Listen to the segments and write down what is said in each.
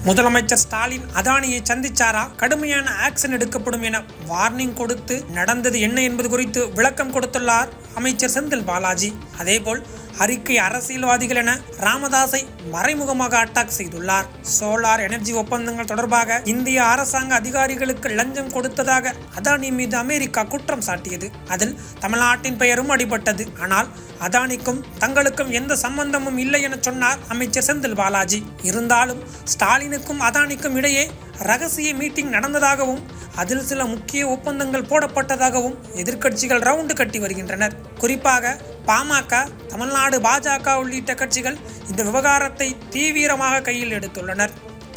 முதலமைச்சர் ஸ்டாலின் அதானியை சந்திச்சாரா, கடுமையான ஆக்ஷன் எடுக்கப்படும் என வார்னிங் கொடுத்து நடந்தது என்ன என்பது குறித்து விளக்கம் கொடுத்துள்ளார் அமைச்சர் செந்தில் பாலாஜி. அதேபோல் அறிக்கை அரசியல்வாதிகள் என ராமதாஸை மறைமுகமாக அட்டாக் செய்துள்ளார். சோலார் எனர்ஜி ஒப்பந்தங்கள் தொடர்பாக இந்திய அரசாங்க அதிகாரிகளுக்கு லஞ்சம் கொடுத்ததாக அதானி மீது அமெரிக்கா குற்றம் சாட்டியது. அதில் தமிழ்நாட்டின் பெயரும் அடிபட்டது. ஆனால் அதானிக்கும் தங்களுக்கும் எந்த சம்பந்தமும் இல்லை என சொன்னார் அமைச்சர் செந்தில் பாலாஜி. இருந்தாலும் ஸ்டாலினுக்கும் அதானிக்கும் இடையே ரகசிய மீட்டிங் நடந்ததாகவும் அதில் சில முக்கிய ஒப்பந்தங்கள் போடப்பட்டதாகவும் எதிர்க்கட்சிகள் ரவுண்டு கட்டி வருகின்றனர். குறிப்பாக பாமக, தமிழ்நாடு பாஜக உள்ளிட்ட கட்சிகள் இந்த விவகாரத்தை தீவிரமாக கையில் எடுத்துள்ளனர்.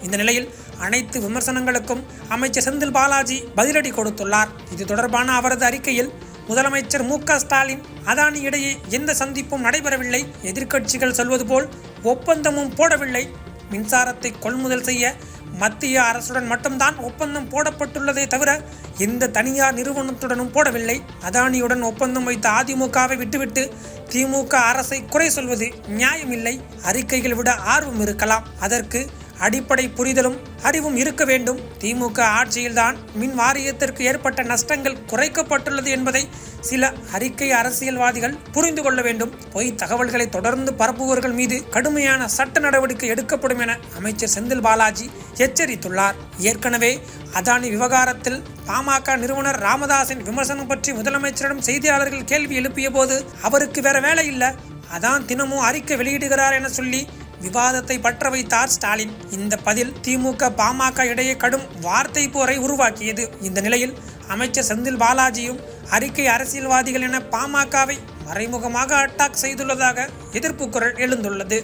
இந்த நிலையில் அனைத்து விமர்சனங்களுக்கும் அமைச்சர் செந்தில் பாலாஜி பதிலடி கொடுத்துள்ளார். இது தொடர்பான அவரது அறிக்கையில் முதலமைச்சர் மு.க. ஸ்டாலின் அதானி இடையே எந்த சந்திப்பும் நடைபெறவில்லை, எதிர்க்கட்சிகள் சொல்வது போல் ஒப்பந்தமும் போடவில்லை, மின்சாரத்தை கொள்முதல் செய்ய மத்திய அரசுடன் மட்டும்தான் ஒப்பந்தம் போடப்பட்டுள்ளதே தவிர எந்த தனியார் நிறுவனத்துடனும் போடவில்லை. அதானியுடன் ஒப்பந்தம் வைத்த அதிமுகவை விட்டுவிட்டு திமுக அரசை குறை சொல்வது நியாயமில்லை. அறிக்கைகள் விட ஆர்வம் இருக்கலாம், அதற்கு அடிப்படை புரிதலும் அறிவும் இருக்க வேண்டும். திமுக ஆட்சியில்தான் மின் வாரியத்திற்கு ஏற்பட்ட நஷ்டங்கள் குறைக்கப்பட்டுள்ளது என்பதை சில அறிக்கை அரசியல்வாதிகள் புரிந்து கொள்ள வேண்டும். பொய் தகவல்களை தொடர்ந்து பரப்புபவர்கள் மீது கடுமையான சட்ட நடவடிக்கை எடுக்கப்படும் என அமைச்சர் செந்தில் பாலாஜி எச்சரித்துள்ளார். ஏற்கனவே அதானி விவகாரத்தில் பாமக நிறுவனர் ராமதாஸின் விமர்சனம் பற்றி முதலமைச்சரிடம் செய்தியாளர்கள் கேள்வி எழுப்பிய போது அவருக்கு வேற வேலை இல்லை, அதான் தினமும் அறிக்கை வெளியிடுகிறார் என சொல்லி விவாதத்தை பற்ற வைத்தார் ஸ்டாலின். இந்த பதில் திமுக பாமக இடையே கடும் வார்த்தை போரை உருவாக்கியது. இந்த நிலையில் அமைச்சர் செந்தில் பாலாஜியும் அறிக்கை அரசியல்வாதிகள் என பாமகவை மறைமுகமாக அட்டாக் செய்துள்ளதாக எதிர்ப்பு குரல் எழுந்துள்ளது.